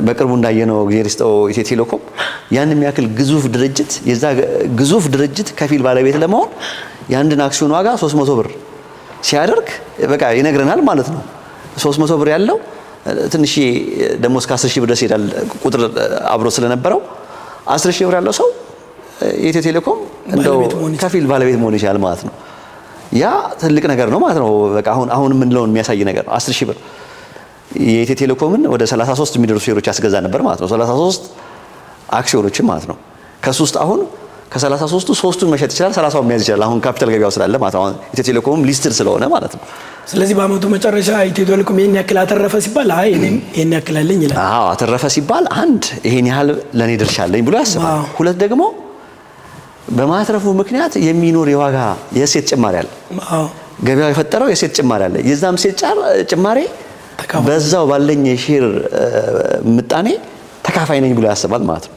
በቅርቡ እንዳየነው እግዚአብሔር ኢትዮ ቴሌኮም ያን የሚያክል ግዙፍ ድርጅት የዛ ግዙፍ ድርጅት ከፊል ባለቤት ለመሆን የአንድን አክሲዮን ዋጋ 300 ብር ሲያደርግ በቃ ይነግረናል ማለት ነው። 300 ብር ያለው ትንሽ ደሞ እስከ 10,000 ብር ድረስ ይላል ቁጥር አብሮ ስለነበረው 10,000 ብር ያለው ሰው የኢትዮ ቴሌኮም እንደው ከፊል ባለቤት መሆን ይችላል ማለት ነው። ያ ትልቅ ነገር ነው ማለት ነው። በቃ አሁን ምን ለውን የሚያሳይ ነገር ነው። 10,000 ብር የኢትዮ ቴሌኮምን ወደ 33 የሚደርሱ ሼሮች ያስገዛ ነበር ማለት ነው። 33 አክሲዮኖችን ማለት ነው። ከሱ ውስጥ አሁን ከ33ቱ 3ቱን መሸጥ ይችላል፣ 30ውን መያዝ ይችላል። አሁን ካፒታል ገበያው ስላለ ማለት ነው። ኢትዮ ቴሌኮም ሊስትድ ስለሆነ ማለት ነው። ስለዚህ በአመቱ መጨረሻ ኢትዮ ቴሌኮም ይሄን ያክል አተረፈ ሲባል አይ እኔም ይሄን ያክል አለኝ ይላል። አዎ አተረፈ ሲባል አንድ ይሄን ያህል ለኔ ድርሻ አለኝ ብሎ ያስባል። ሁለት ደግሞ በማትረፉ ምክንያት የሚኖር የዋጋ የሴት ጭማሪ አለ። አዎ ገበያው የፈጠረው የሴት ጭማሪ አለ። የዛም ሴት ጭማሪ በዛው ባለኝ ሼር ምጣኔ ተካፋይ ነኝ ብሎ ያስባል ማለት ነው።